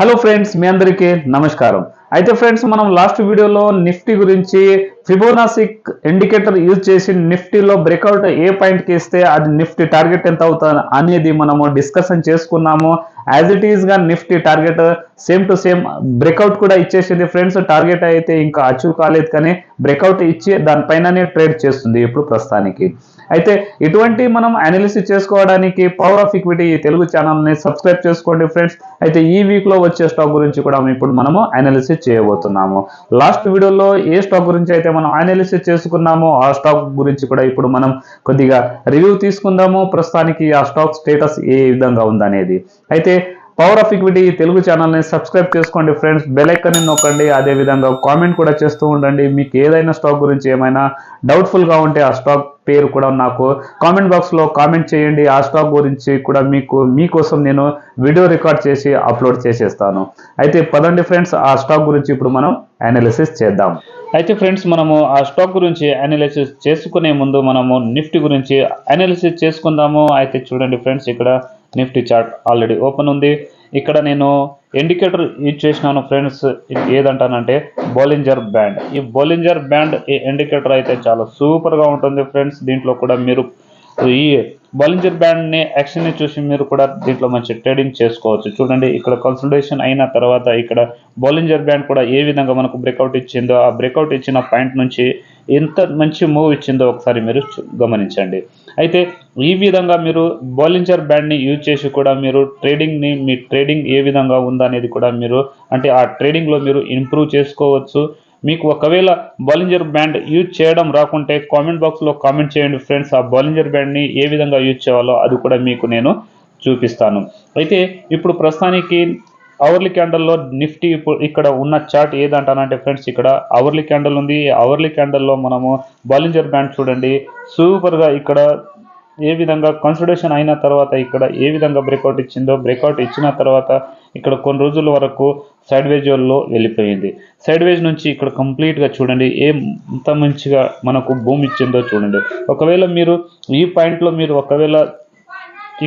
Hello friends, మీ అందరికీ నమస్కారం. అయితే ఫ్రెండ్స్, మనం లాస్ట్ వీడియోలో నిఫ్టీ గురించి ఫిబోనాసి ఇండికేటర్ యూజ్ చేసి నిఫ్టీలో బ్రేక్అవుట్ ఏ పాయింట్కి ఇస్తే అది నిఫ్టీ టార్గెట్ ఎంత అవుతుంది అనేది మనము డిస్కషన్ చేసుకున్నాము. యాజ్ ఇట్ ఈస్ గా Nifty target same to same breakout కూడా ఇచ్చేసింది ఫ్రెండ్స్. టార్గెట్ అయితే ఇంకా అచీవ్ కాలేదు, కానీ బ్రేక్అవుట్ ఇచ్చి దానిపైననే ట్రేడ్ చేస్తుంది ఇప్పుడు ప్రస్తుతానికి. అయితే ఇటువంటి మనం అనాలిసిస్ చేసుకోవడానికి పవర్ ఆఫ్ ఈక్విటీ తెలుగు ఛానల్ని సబ్స్క్రైబ్ చేసుకోండి ఫ్రెండ్స్. అయితే ఈ వీక్లో వచ్చే స్టాక్ గురించి కూడా ఇప్పుడు మనము అనాలిసిస్ చేయబోతున్నాము. లాస్ట్ వీడియోలో ఏ స్టాక్ గురించి అయితే మనం అనాలిసిస్ చేసుకున్నామో ఆ స్టాక్ గురించి కూడా ఇప్పుడు మనం కొద్దిగా రివ్యూ తీసుకుందాము. ప్రస్తుతానికి ఆ స్టాక్ స్టేటస్ ఏ విధంగా ఉందనేది. అయితే పవర్ ఆఫ్ ఈక్విటీ తెలుగు ఛానల్ని సబ్స్క్రైబ్ చేసుకోండి ఫ్రెండ్స్. బెల్ ఐకాన్ ని నొక్కండి. అదే విధంగా కామెంట్ కూడా చేస్తూ ఉండండి. మీకు ఏదైనా స్టాక్ గురించి ఏమైనా డౌట్ఫుల్గా ఉంటే ఆ స్టాక్ పేరు కూడా నాకు కామెంట్ బాక్స్లో కామెంట్ చేయండి. ఆ స్టాక్ గురించి కూడా మీకోసం నేను వీడియో రికార్డ్ చేసి అప్లోడ్ చేసేస్తాను. అయితే పదండి ఫ్రెండ్స్, ఆ స్టాక్ గురించి ఇప్పుడు మనం అనాలిసిస్ చేద్దాం. అయితే ఫ్రెండ్స్, మనము ఆ స్టాక్ గురించి అనాలిసిస్ చేసుకునే ముందు మనము నిఫ్టీ గురించి అనాలిసిస్ చేసుకుందాము. అయితే చూడండి ఫ్రెండ్స్, ఇక్కడ నిఫ్టీ చార్ట్ ఆల్రెడీ ఓపెన్ ఉంది. ఇక్కడ నేను ఇండికేటర్ యూజ్ చేసినాను ఫ్రెండ్స్. ఏదంటానంటే బోలింజర్ బ్యాండ్. ఈ బోలింజర్ బ్యాండ్ ఇండికేటర్ అయితే చాలా సూపర్గా ఉంటుంది ఫ్రెండ్స్. దీంట్లో కూడా మీరు ఈ బోలింజర్ బ్యాండ్ని యాక్షన్ని చూసి మీరు కూడా దీంట్లో మంచి ట్రేడింగ్ చేసుకోవచ్చు. చూడండి, ఇక్కడ కన్సల్టేషన్ అయిన తర్వాత ఇక్కడ బోలింజర్ బ్యాండ్ కూడా ఏ విధంగా మనకు బ్రేక్అవుట్ ఇచ్చిందో, ఆ బ్రేక్అవుట్ ఇచ్చిన పాయింట్ నుంచి ఎంత మంచి మూవ్ ఇచ్చిందో ఒకసారి మీరు గమనించండి. అయితే ఈ విధంగా మీరు బోలింజర్ బ్యాండ్ని యూజ్ చేసి కూడా మీరు మీ ట్రేడింగ్ ఏ విధంగా ఉందనేది కూడా మీరు అంటే ఆ ట్రేడింగ్లో మీరు ఇంప్రూవ్ చేసుకోవచ్చు. మీకు ఒకవేళ బోలింజర్ బ్యాండ్ యూజ్ చేయడం రాకుంటే కామెంట్ బాక్స్లో కామెంట్ చేయండి ఫ్రెండ్స్. ఆ బోలింజర్ బ్యాండ్ని ఏ విధంగా యూజ్ చేయాలో అది కూడా మీకు నేను చూపిస్తాను. అయితే ఇప్పుడు ప్రస్తుతానికి అవర్లీ క్యాండల్లో నిఫ్టీ ఇక్కడ ఉన్న చార్ట్ ఏదంటానంటే ఫ్రెండ్స్, ఇక్కడ అవర్లీ క్యాండల్ ఉంది. అవర్లీ క్యాండల్లో మనము బోలింజర్ బ్యాండ్ చూడండి సూపర్గా ఇక్కడ ఏ విధంగా కన్సల్టేషన్ అయిన తర్వాత ఇక్కడ ఏ విధంగా బ్రేక్అవుట్ ఇచ్చిందో, బ్రేక్అవుట్ ఇచ్చిన తర్వాత ఇక్కడ కొన్ని రోజుల వరకు సైడ్ వేజ్లో వెళ్ళిపోయింది. సైడ్ వేజ్ నుంచి ఇక్కడ కంప్లీట్గా చూడండి ఎంత మంచిగా మనకు భూమి ఇచ్చిందో చూడండి. ఒకవేళ మీరు ఈ పాయింట్లో మీరు ఒకవేళ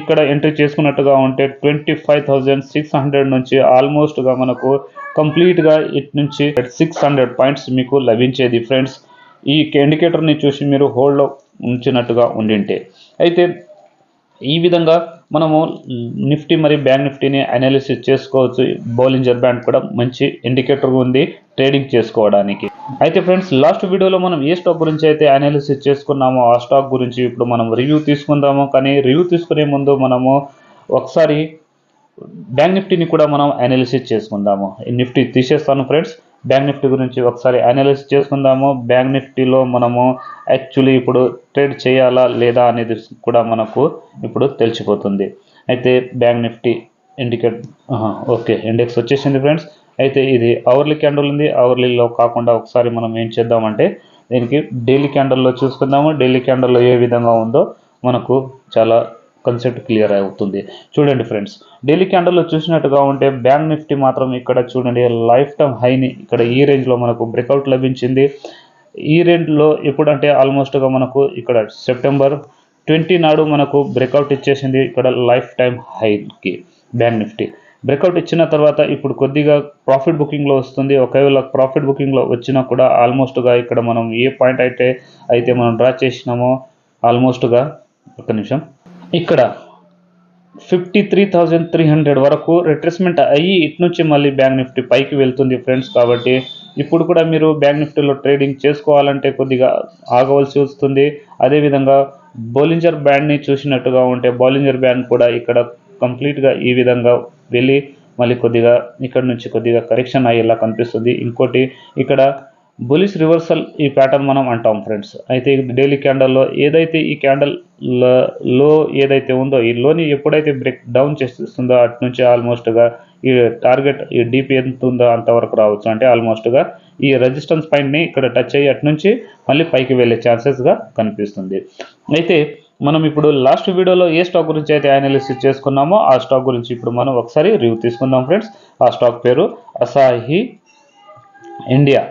ఇక్కడ ఎంట్రీ చేసుకున్నట్టుగా ఉంటే 25,600 నుంచి ఆల్మోస్ట్గా మనకు కంప్లీట్గా ఇటు నుంచి 600 పాయింట్స్ మీకు లభించేది ఫ్రెండ్స్. ఈ ఇండికేటర్ని చూసి మీరు హోల్డ్లో ఉంచినట్టుగా ఉండింటే. అయితే ఈ విధంగా మనము నిఫ్టీ మరియు బ్యాంక్ నిఫ్టీని అనాలిసిస్ చేసుకోవచ్చు. బోలింజర్ బ్యాండ్ కూడా మంచి ఇండికేటర్ ఉంది ట్రేడింగ్ చేసుకోవడానికి. అయితే ఫ్రెండ్స్, లాస్ట్ వీడియోలో మనం ఏ స్టాక్ గురించి అయితే అనాలిసిస్ చేసుకున్నామో ఆ స్టాక్ గురించి ఇప్పుడు మనం రివ్యూ తీసుకుందాము. కానీ రివ్యూ తీసుకునే ముందు మనము ఒకసారి బ్యాంక్ నిఫ్టీని కూడా మనం అనాలిసిస్ చేసుకుందాము. నిఫ్టీ తీసేస్తాను ఫ్రెండ్స్. బ్యాంక్ నిఫ్టీ గురించి ఒకసారి అనాలిసిస్ చేసుకుందాము. బ్యాంక్ నిఫ్టీలో మనము యాక్చువల్లీ ఇప్పుడు ట్రేడ్ చేయాలా లేదా అనేది కూడా మనకు ఇప్పుడు తెలిసిపోతుంది. అయితే బ్యాంక్ నిఫ్టీ ఓకే, ఇండెక్స్ వచ్చేసింది ఫ్రెండ్స్. అయితే ఇది అవర్లీ క్యాండిల్ ఉంది. అవర్లీలో కాకుండా ఒకసారి మనం ఏం చేద్దామంటే దీనికి డైలీ క్యాండిల్లో చూసుకుందాము. డైలీ క్యాండిల్లో ఏ విధంగా ఉందో మనకు చాలా కాన్సెప్ట్ క్లియర్ అవుతుంది. చూడండి ఫ్రెండ్స్, డైలీ క్యాండిల్లో చూసినట్టుగా ఉంటే బ్యాంక్ నిఫ్టీ మాత్రం ఇక్కడ చూడండి లైఫ్ టైమ్ హైని ఇక్కడ ఈ రేంజ్లో మనకు బ్రేక్అవుట్ లభించింది. ఈ రేంజ్లో ఎప్పుడంటే ఆల్మోస్ట్గా మనకు ఇక్కడ సెప్టెంబర్ 20 నాడు మనకు బ్రేక్అవుట్ ఇచ్చేసింది ఇక్కడ లైఫ్ టైమ్ హైకి. బ్యాంక్ నిఫ్టీ బ్రేక్అవుట్ ఇచ్చిన తర్వాత ఇప్పుడు కొద్దిగా ప్రాఫిట్ బుకింగ్లో వస్తుంది. ఒకవేళ ప్రాఫిట్ బుకింగ్లో వచ్చినా కూడా ఆల్మోస్ట్గా ఇక్కడ మనం ఏ పాయింట్ అయితే మనం డ్రా చేసినామో ఆల్మోస్ట్గా ఒక నిమిషం ఇక్కడ 53,300 వరకు రిట్రేస్మెంట్ అయ్యి ఇటు నుంచి మళ్ళీ బ్యాంక్ నిఫ్టీ పైకి వెళ్తుంది ఫ్రెండ్స్. కాబట్టి ఇప్పుడు కూడా మీరు బ్యాంక్ నిఫ్టీలో ట్రేడింగ్ చేసుకోవాలంటే కొద్దిగా ఆగవలసి వస్తుంది. అదేవిధంగా బోలింజర్ బ్యాండ్ని చూసినట్టుగా ఉంటే బోలింజర్ బ్యాండ్ కూడా ఇక్కడ కంప్లీట్గా ఈ విధంగా వెళ్ళి మళ్ళీ కొద్దిగా ఇక్కడ నుంచి కొద్దిగా కరెక్షన్ అయ్యేలా కనిపిస్తుంది. ఇంకోటి ఇక్కడ బులిష్ రివర్సల్ ఈ ప్యాటర్న్ మనం అంటాం ఫ్రెండ్స్. అయితే డైలీ క్యాండల్లో ఏదైతే ఈ క్యాండల్ లో ఏదైతే ఉందో ఈ లోని ఎప్పుడైతే బ్రేక్ డౌన్ చేస్తుందో అటు నుంచి ఆల్మోస్ట్గా ఈ టార్గెట్ ఈ డీపీ ఎంత ఉందో అంతవరకు రావచ్చు. అంటే ఆల్మోస్ట్గా ఈ రెసిస్టెన్స్ పాయింట్ని ఇక్కడ టచ్ అయ్యి అటు నుంచి మళ్ళీ పైకి వెళ్ళే ఛాన్సెస్గా కనిపిస్తుంది. అయితే మనం ఇప్పుడు లాస్ట్ వీడియోలో ఏ స్టాక్ గురించి అయితే అనాలిసిస్ చేసుకున్నామో ఆ స్టాక్ గురించి ఇప్పుడు మనం ఒకసారి రివ్యూ తీసుకుందాం ఫ్రెండ్స్. ఆ స్టాక్ పేరు అసాహి ఇండియా.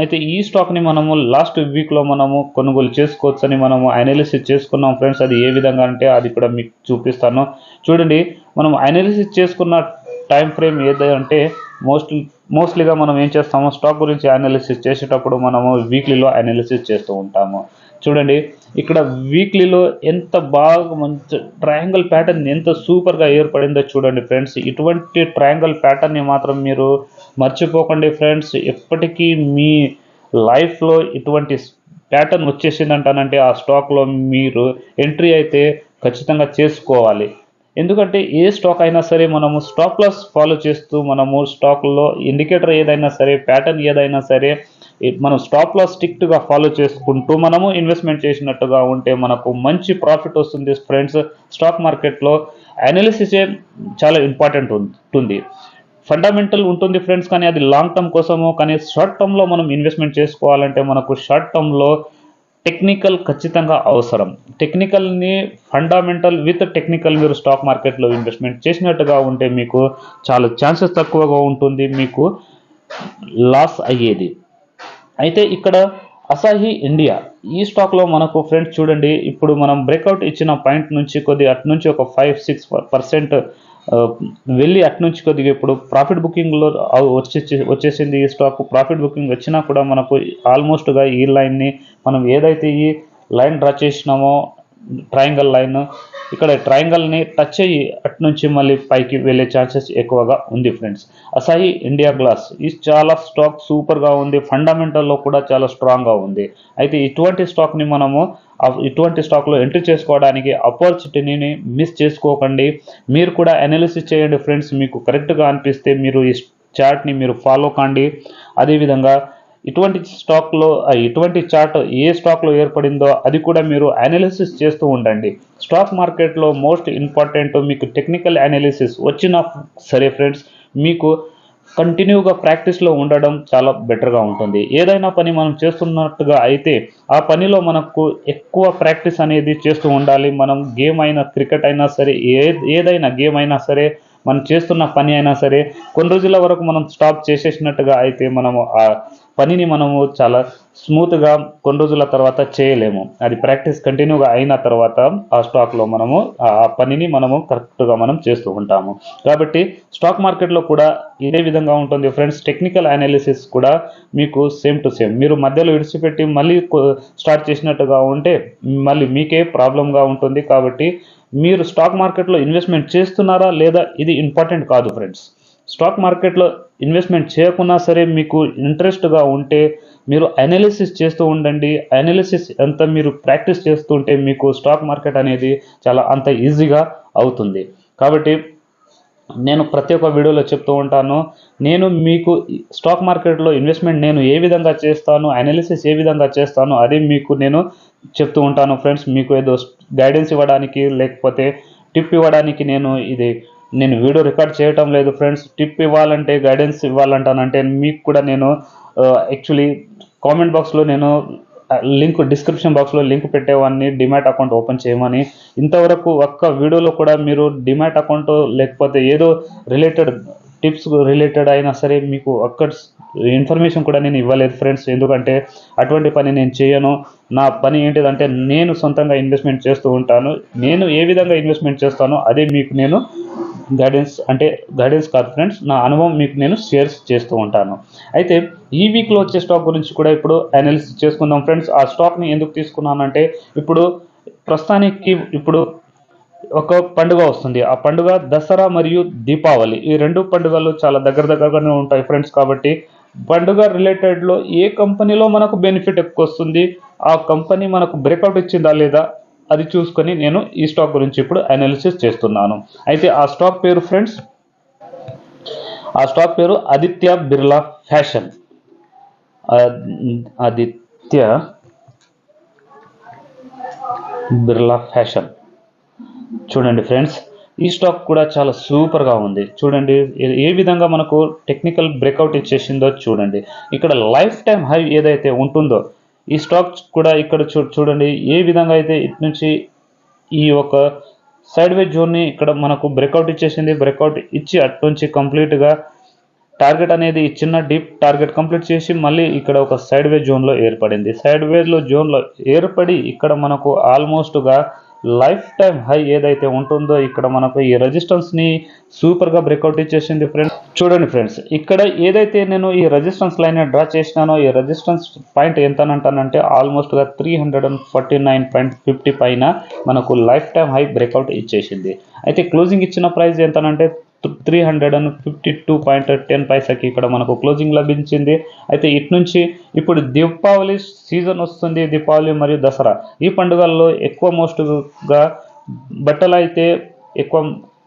అయితే ఈ స్టాక్ని మనము లాస్ట్ వీక్లో మనము కొనుగోలు చేసుకోవచ్చని మనము అనాలిసిస్ చేసుకున్నాం ఫ్రెండ్స్. అది ఏ విధంగా అంటే అది కూడా మీకు చూపిస్తాను. చూడండి, మనం అనాలిసిస్ చేసుకున్న టైం ఫ్రేమ్ ఏదంటే మోస్ట్లీగా మనం ఏం చేస్తాము, స్టాక్ గురించి అనాలిసిస్ చేసేటప్పుడు మనము వీక్లీలో అనాలిసిస్ చేస్తూ ఉంటాము. చూడండి ఇక్కడ వీక్లీలో ఎంత బాగా మంచి ట్రయాంగిల్ ప్యాటర్న్ ఎంత సూపర్గా ఏర్పడిందో చూడండి ఫ్రెండ్స్. ఇటువంటి ట్రయాంగిల్ ప్యాటర్న్ని మాత్రం మీరు మర్చిపోకండి ఫ్రెండ్స్. ఎప్పటికీ మీ లైఫ్లో ఇటువంటి ప్యాటర్న్ వచ్చేసిందంటానంటే ఆ స్టాక్లో మీరు ఎంట్రీ అయితే ఖచ్చితంగా చేసుకోవాలి. ఎందుకంటే ఏ స్టాక్ అయినా సరే మనము స్టాప్ లాస్ ఫాలో చేస్తూ మనము స్టాక్లో ఇండికేటర్ ఏదైనా సరే, ప్యాటర్న్ ఏదైనా సరే మనం స్టాప్ లాస్ స్ట్రిక్ట్గా ఫాలో చేసుకుంటూ మనము ఇన్వెస్ట్మెంట్ చేసినట్టుగా ఉంటే మనకు మంచి ప్రాఫిట్ వస్తుంది ఫ్రెండ్స్. స్టాక్ మార్కెట్లో అనాలిసిసే చాలా ఇంపార్టెంట్ ఉంటుంది. ఫండమెంటల్ ఉంటుంది ఫ్రెండ్స్, కానీ అది లాంగ్ టర్మ్ కోసము. కానీ షార్ట్ టర్మ్లో మనం ఇన్వెస్ట్మెంట్ చేసుకోవాలంటే మనకు షార్ట్ టర్మ్లో టెక్నికల్ ఖచ్చితంగా అవసరం. టెక్నికల్ని ఫండమెంటల్ విత్ టెక్నికల్ మీరు స్టాక్ మార్కెట్లో ఇన్వెస్ట్మెంట్ చేసినట్టుగా ఉంటే మీకు చాలా ఛాన్సెస్ తక్కువగా ఉంటుంది మీకు లాస్ అయ్యేది. అయితే ఇక్కడ అసాహి ఇండియా ఈ స్టాక్లో మనకు ఫ్రెండ్స్ చూడండి, ఇప్పుడు మనం బ్రేక్అవుట్ ఇచ్చిన పాయింట్ నుంచి అటు నుంచి ఒక 5-6% వెళ్ళి అటు నుంచి కొద్దిగా ఇప్పుడు ప్రాఫిట్ బుకింగ్లో వచ్చేసింది. ఈ స్టాక్ ప్రాఫిట్ బుకింగ్ వచ్చినా కూడా మనకు ఆల్మోస్ట్గా ఈ లైన్ని మనం ఏదైతే ఈ లైన్ డ్రా చేసినామో ట్రయాంగల్ లైన్, ఇక్కడ ట్రయాంగల్ని టచ్ అయ్యి అటు నుంచి మళ్ళీ పైకి వెళ్ళే ఛాన్సెస్ ఎక్కువగా ఉంది ఫ్రెండ్స్. అసాహి ఇండియా గ్లాస్ ఈ చాలా స్టాక్ సూపర్గా ఉంది, ఫండమెంటల్లో కూడా చాలా స్ట్రాంగ్గా ఉంది. అయితే ఇటువంటి స్టాక్ని మనము ఇటువంటి స్టాక్లో ఎంట్రీ చేసుకోవడానికి ఆపర్చునిటీని మిస్ చేసుకోకండి. మీరు కూడా అనాలిసిస్ చేయండి ఫ్రెండ్స్. మీకు కరెక్ట్గా అనిపిస్తే మీరు ఈ చార్ట్ని మీరు ఫాలో కాండి. అదేవిధంగా ఇటువంటి చార్ట్ ఏ స్టాక్లో ఏర్పడిందో అది కూడా మీరు అనాలిసిస్ చేస్తూ ఉండండి. స్టాక్ మార్కెట్లో మోస్ట్ ఇంపార్టెంట్ మీకు టెక్నికల్ అనాలిసిస్ వచ్చినా సరే ఫ్రెండ్స్, మీకు కంటిన్యూగా ప్రాక్టీస్లో ఉండడం చాలా బెటర్గా ఉంటుంది. ఏదైనా పని మనం చేస్తున్నట్టుగా అయితే ఆ పనిలో మనకు ఎక్కువ ప్రాక్టీస్ అనేది చేస్తూ ఉండాలి. మనం గేమ్ అయినా, క్రికెట్ అయినా సరే, ఏదైనా గేమ్ అయినా సరే, మనం చేస్తున్న పని అయినా సరే కొన్ని రోజుల వరకు మనం స్టాప్ చేసేసినట్టుగా అయితే మనము ఆ పనిని మనము చాలా స్మూత్గా కొన్ని రోజుల తర్వాత చేయలేము. అది ప్రాక్టీస్ కంటిన్యూగా అయిన తర్వాత ఆ స్టాక్లో మనము ఆ పనిని మనము కరెక్ట్గా మనం చేస్తూ ఉంటాము. కాబట్టి స్టాక్ మార్కెట్లో కూడా ఇదే విధంగా ఉంటుంది ఫ్రెండ్స్. టెక్నికల్ అనాలిసిస్ కూడా మీకు సేమ్ టు సేమ్. మీరు మధ్యలో విడిచిపెట్టి మళ్ళీ స్టార్ట్ చేసినట్టుగా ఉంటే మళ్ళీ మీకే ప్రాబ్లంగా ఉంటుంది. కాబట్టి మీరు స్టాక్ మార్కెట్లో ఇన్వెస్ట్మెంట్ చేస్తున్నారా లేదా ఇది ఇంపార్టెంట్ కాదు ఫ్రెండ్స్. స్టాక్ మార్కెట్లో ఇన్వెస్ట్మెంట్ చేయకున్నా సరే మీకు ఇంట్రెస్ట్గా ఉంటే మీరు అనాలిసిస్ చేస్తూ ఉండండి. అనాలిసిస్ ఎంత మీరు ప్రాక్టీస్ చేస్తుంటే మీకు స్టాక్ మార్కెట్ అనేది చాలా అంత ఈజీగా అవుతుంది. కాబట్టి నేను ప్రతి ఒక్క వీడియోలో చెప్తూ ఉంటాను, నేను మీకు స్టాక్ మార్కెట్లో ఇన్వెస్ట్మెంట్ నేను ఏ విధంగా చేస్తాను, అనాలిసిస్ ఏ విధంగా చేస్తాను అది మీకు నేను చెప్తూ ఉంటాను ఫ్రెండ్స్. మీకు ఏదో గైడెన్స్ ఇవ్వడానికి లేకపోతే టిప్ ఇవ్వడానికి నేను వీడియో రికార్డ్ చేయటం లేదు ఫ్రెండ్స్. టిప్ ఇవ్వాలంటే, గైడెన్స్ ఇవ్వాలంటానంటే మీకు కూడా నేను యాక్చువల్లీ కామెంట్ బాక్స్లో నేను డిస్క్రిప్షన్ బాక్స్లో లింక్ పెట్టేవాడిని డిమాట్ అకౌంట్ ఓపెన్ చేయమని. ఇంతవరకు ఒక్క వీడియోలో కూడా మీరు డిమాట్ అకౌంట్ లేకపోతే ఏదో టిప్స్ రిలేటెడ్ అయినా సరే మీకు ఒక్క ఇన్ఫర్మేషన్ కూడా నేను ఇవ్వలేదు ఫ్రెండ్స్. ఎందుకంటే అటువంటి పని నేను చేయను. నా పని ఏంటిదంటే నేను సొంతంగా ఇన్వెస్ట్మెంట్ చేస్తూ ఉంటాను. నేను ఏ విధంగా ఇన్వెస్ట్మెంట్ చేస్తానో అదే మీకు నేను గైడెన్స్ కాదు ఫ్రెండ్స్, నా అనుభవం మీకు నేను షేర్ చేస్తూ ఉంటాను. అయితే ఈ వీక్లో వచ్చే స్టాక్ గురించి కూడా ఇప్పుడు అనాలిసిస్ చేసుకుందాం ఫ్రెండ్స్. ఆ స్టాక్ని ఎందుకు తీసుకున్నానంటే ఇప్పుడు ప్రస్తుతానికి ఇప్పుడు ఒక పండుగ వస్తుంది. ఆ పండుగ దసరా మరియు దీపావళి. ఈ రెండు పండుగలు చాలా దగ్గరగానే ఉంటాయి ఫ్రెండ్స్. కాబట్టి పండుగ రిలేటెడ్లో ఏ కంపెనీలో మనకు బెనిఫిట్ ఎక్కువ వస్తుంది, ఆ కంపెనీ మనకు బ్రేక్అవుట్ ఇచ్చిందా లేదా అది చూసుకొని నేను ఈ స్టాక్ గురించి ఇప్పుడు అనాలిసిస్ చేస్తున్నాను. అయితే ఆ స్టాక్ పేరు ఫ్రెండ్స్, ఆ స్టాక్ పేరు ఆదిత్య బిర్లా ఫ్యాషన్. ఆదిత్య బిర్లా ఫ్యాషన్. చూడండి ఫ్రెండ్స్, ఈ స్టాక్ కూడా చాలా సూపర్గా ఉంది. చూడండి ఏ విధంగా మనకు టెక్నికల్ బ్రేక్అవుట్ ఇచ్చేసిందో చూడండి. ఇక్కడ లైఫ్ టైం హై ఏదైతే ఉంటుందో ఈ స్టాక్ కూడా ఇక్కడ చూడండి ఏ విధంగా అయితే ఇటు నుంచి ఈ ఒక సైడ్ వే జోన్ని ఇక్కడ మనకు బ్రేక్అవుట్ ఇచ్చేసింది. బ్రేక్అవుట్ ఇచ్చి అటు నుంచి కంప్లీట్గా టార్గెట్ అనేది చిన్న డీప్ టార్గెట్ కంప్లీట్ చేసి మళ్ళీ ఇక్కడ ఒక సైడ్ వే జోన్లో ఏర్పడింది. సైడ్ వేలో జోన్లో ఏర్పడి ఇక్కడ మనకు ఆల్మోస్ట్గా లైఫ్ టైం హై ఏదైతే ఉంటుందో ఇక్కడ మనకు ఈ రెసిస్టెన్స్ ని సూపర్ గా బ్రేక్అవుట్ ఇచ్చేసింది ఫ్రెండ్స్. చూడండి ఫ్రెండ్స్, ఇక్కడ ఏదైతే నేను ఈ రెసిస్టెన్స్ లైన్ డ్రా చేసినానో ఈ రెసిస్టెన్స్ పాయింట్ ఎంత అంటానంటే ఆల్మోస్ట్ గా 349.50 పైన మనకు లైఫ్ టైం హై బ్రేక్అవుట్ ఇచ్చేసింది. అయితే క్లోజింగ్ ఇచ్చిన ప్రైస్ ఎంతనంటే 352.10 పైసకి ఇక్కడ మనకు క్లోజింగ్ లభించింది. అయితే ఇటు నుంచి ఇప్పుడు దీపావళి సీజన్ వస్తుంది, దీపావళి మరియు దసరా ఈ పండుగల్లో ఎక్కువ మోస్ట్గా బట్టలు అయితే ఎక్కువ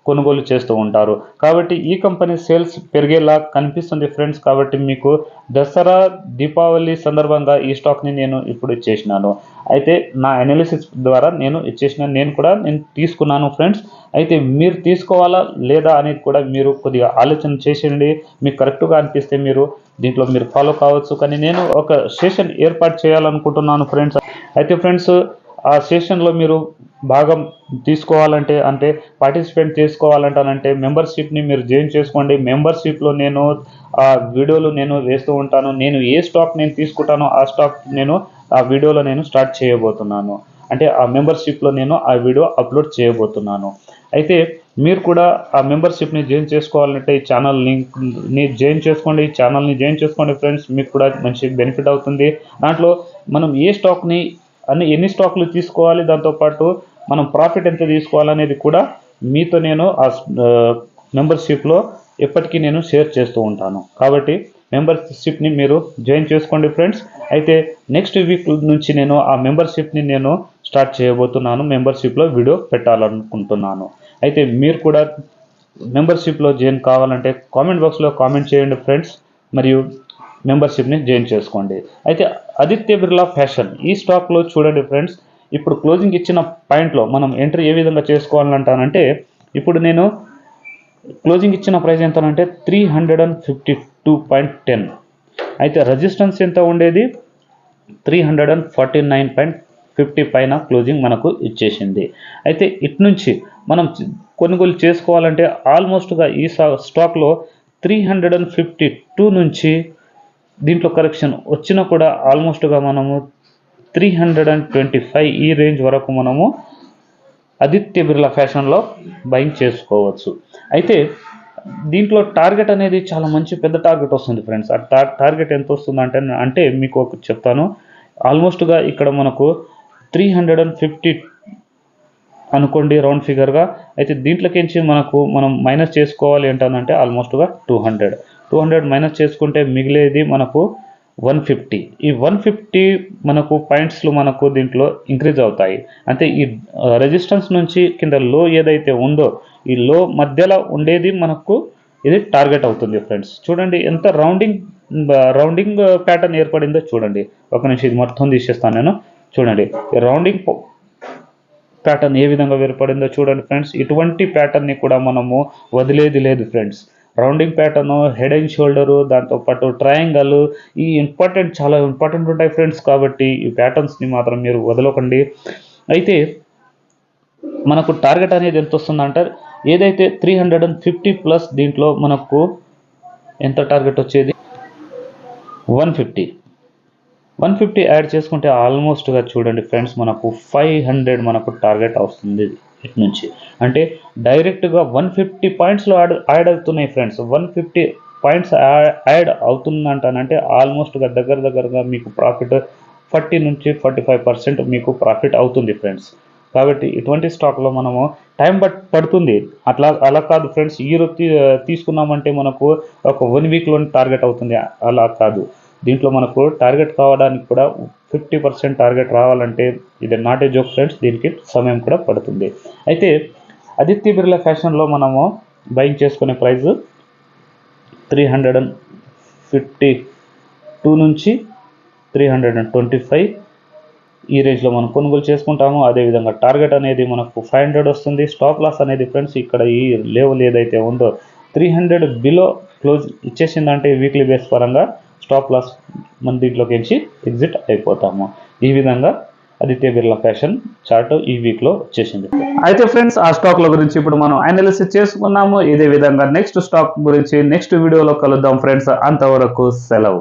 కొనుగోలు చేస్తూ ఉంటారు. కాబట్టి ఈ కంపెనీ సేల్స్ పెరిగేలా కనిపిస్తుంది ఫ్రెండ్స్. కాబట్టి మీకు దసరా దీపావళి సందర్భంగా ఈ స్టాక్ని నేను ఇప్పుడు ఇచ్చేసినాను. అయితే నా అనాలిసిస్ ద్వారా నేను తీసుకున్నాను ఫ్రెండ్స్. అయితే మీరు తీసుకోవాలా లేదా అనేది కూడా మీరు కొద్దిగా ఆలోచన చేసేయండి. మీకు కరెక్ట్గా అనిపిస్తే మీరు దీంట్లో మీరు ఫాలో కావచ్చు. కానీ నేను ఒక సెషన్ ఏర్పాటు చేయాలనుకుంటున్నాను ఫ్రెండ్స్. అయితే ఫ్రెండ్స్, ఆ సెషన్లో మీరు భాగం తీసుకోవాలంటే అంటే పార్టిసిపేట్ చేసుకోవాలంటానంటే మెంబర్షిప్ని మీరు జాయిన్ చేసుకోండి. మెంబర్షిప్లో నేను ఆ వీడియోలు నేను వేస్తూ ఉంటాను. నేను ఏ స్టాక్ నేను తీసుకుంటానో ఆ స్టాక్ నేను ఆ వీడియోలో నేను స్టార్ట్ చేయబోతున్నాను. అంటే ఆ మెంబర్షిప్లో నేను ఆ వీడియో అప్లోడ్ చేయబోతున్నాను. అయితే మీరు కూడా ఆ మెంబర్షిప్ని జాయిన్ చేసుకోవాలంటే ఈ ఛానల్ లింక్ని జాయిన్ చేసుకోండి. ఈ ఛానల్ని జాయిన్ చేసుకోండి ఫ్రెండ్స్. మీకు కూడా మంచి బెనిఫిట్ అవుతుంది. దాంట్లో మనం ఏ స్టాక్ని ఎన్ని స్టాక్లు తీసుకోవాలి, దాంతోపాటు మనం ప్రాఫిట్ ఎంత తీసుకోవాలనేది కూడా మీతో నేను ఆ మెంబర్షిప్లో ఎప్పటికీ నేను షేర్ చేస్తూ ఉంటాను. కాబట్టి మెంబర్షిప్ని మీరు జాయిన్ చేసుకోండి ఫ్రెండ్స్. అయితే నెక్స్ట్ వీక్ నుంచి నేను ఆ మెంబర్షిప్ని నేను స్టార్ట్ చేయబోతున్నాను. మెంబర్షిప్లో వీడియో పెట్టాలనుకుంటున్నాను. అయితే మీరు కూడా మెంబర్షిప్లో జాయిన్ కావాలంటే కామెంట్ బాక్స్లో కామెంట్ చేయండి ఫ్రెండ్స్. మరియు మెంబర్షిప్ని జాయిన్ చేసుకోండి. అయితే ఆదిత్య బిర్లా ఫ్యాషన్ ఈ స్టాక్లో చూడండి ఫ్రెండ్స్, ఇప్పుడు క్లోజింగ్ ఇచ్చిన పాయింట్లో మనం ఎంట్రీ ఏ విధంగా చేసుకోవాలంటానంటే ఇప్పుడు నేను క్లోజింగ్ ఇచ్చిన ప్రైస్ ఎంతనంటే 352.10. అయితే రెసిస్టెన్స్ ఎంత ఉండేది 349.50 పైన క్లోజింగ్ మనకు ఇచ్చేసింది. అయితే ఇటు నుంచి మనం కొనుగోలు చేసుకోవాలంటే ఆల్మోస్ట్గా ఈ స్టాక్లో 352 నుంచి దీంట్లో కరెక్షన్ వచ్చినా కూడా ఆల్మోస్ట్గా మనము 325 ఈ రేంజ్ వరకు మనము ఆదిత్య బిర్లా ఫ్యాషన్లో బయింగ్ చేసుకోవచ్చు. అయితే దీంట్లో టార్గెట్ అనేది చాలా మంచి పెద్ద టార్గెట్ వస్తుంది ఫ్రెండ్స్. ఆ టార్గెట్ ఎంత వస్తుంది అంటే మీకు ఒకటి చెప్తాను. ఆల్మోస్ట్గా ఇక్కడ మనకు 350 అనుకోండి రౌండ్ ఫిగర్గా. అయితే దీంట్లోకించి మనం మైనస్ చేసుకోవాలి ఏంటంటే ఆల్మోస్ట్గా 200 మైనస్ చేసుకుంటే మిగిలేది మనకు 150. ఈ 150 మనకు పాయింట్స్లు మనకు దీంట్లో ఇంక్రీజ్ అవుతాయి. అంటే ఈ రెసిస్టెన్స్ నుంచి కింద లో ఏదైతే ఉందో ఈ లో మధ్యలో ఉండేది మనకు ఇది టార్గెట్ అవుతుంది ఫ్రెండ్స్. చూడండి ఎంత రౌండింగ్ ప్యాటర్న్ ఏర్పడిందో చూడండి. ఒక నిమిషం ఇది మొత్తం తీసేస్తాను నేను. చూడండి ఈ రౌండింగ్ ప్యాటర్న్ ఏ విధంగా ఏర్పడిందో చూడండి ఫ్రెండ్స్. ఇటువంటి ప్యాటర్న్ని కూడా మనము వదిలేది లేదు friends. Rounding pattern, head and shoulder, దాంతోపాటు ట్రయాంగల్ ఈ చాలా ఇంపార్టెంట్ ఉంటాయి ఫ్రెండ్స్. కాబట్టి ఈ ప్యాటర్న్స్ని మాత్రం మీరు వదలకండి. అయితే మనకు టార్గెట్ అనేది ఎంత వస్తుందంటే ఏదైతే 350 ప్లస్ దీంట్లో మనకు ఎంత టార్గెట్ వచ్చేది 150 యాడ్ చేసుకుంటే ఆల్మోస్ట్గా చూడండి ఫ్రెండ్స్ మనకు 500 మనకు టార్గెట్ వస్తుంది ఇటు నుంచి. అంటే డైరెక్ట్గా 150 పాయింట్స్లో యాడ్ అవుతున్నాయి ఫ్రెండ్స్. 150 పాయింట్స్ యాడ్ అవుతుందంటానంటే ఆల్మోస్ట్గా దగ్గరగా మీకు ప్రాఫిట్ 40 నుంచి 45% మీకు ప్రాఫిట్ అవుతుంది ఫ్రెండ్స్. కాబట్టి ఇటువంటి స్టాక్లో మనము టైం పడుతుంది. అలా కాదు ఫ్రెండ్స్, ఈరోజు తీసుకున్నామంటే మనకు ఒక 1 వీక్లోని టార్గెట్ అవుతుంది. అలా కాదు, దీంట్లో మనకు టార్గెట్ కావడానికి కూడా 50% టార్గెట్ రావాలంటే ఇది నాట్ ఏ జోక్ ఫ్రెండ్స్. దీనికి సమయం కూడా పడుతుంది. అయితే ఆదిత్య బిర్లా ఫ్యాషన్లో మనము బయింగ్ చేసుకునే ప్రైస్ 352 నుంచి 325 ఈ రేంజ్లో మనం కొనుగోలు చేసుకుంటాము. అదేవిధంగా టార్గెట్ అనేది మనకు 500 వస్తుంది. స్టాప్ లాస్ అనేది ఫ్రెండ్స్ ఇక్కడ ఈ లెవెల్ ఏదైతే ఉందో 300 బిలో క్లోజ్ ఇచ్చేసిందంటే వీక్లీ బేస్ పరంగా స్టాప్ లాస్ మన దీంట్లోకి ఎగ్జిట్ అయిపోతాము. ఈ విధంగా ఆదిత్య బిర్లా ఫ్యాషన్ చార్ట్ ఈ వీక్లో వచ్చేసింది. అయితే ఫ్రెండ్స్ ఆ స్టాక్ల గురించి ఇప్పుడు మనం అనాలిసిస్ చేసుకున్నాము. ఇదే విధంగా నెక్స్ట్ స్టాక్ గురించి నెక్స్ట్ వీడియోలో కలుద్దాం ఫ్రెండ్స్. అంతవరకు సెలవు.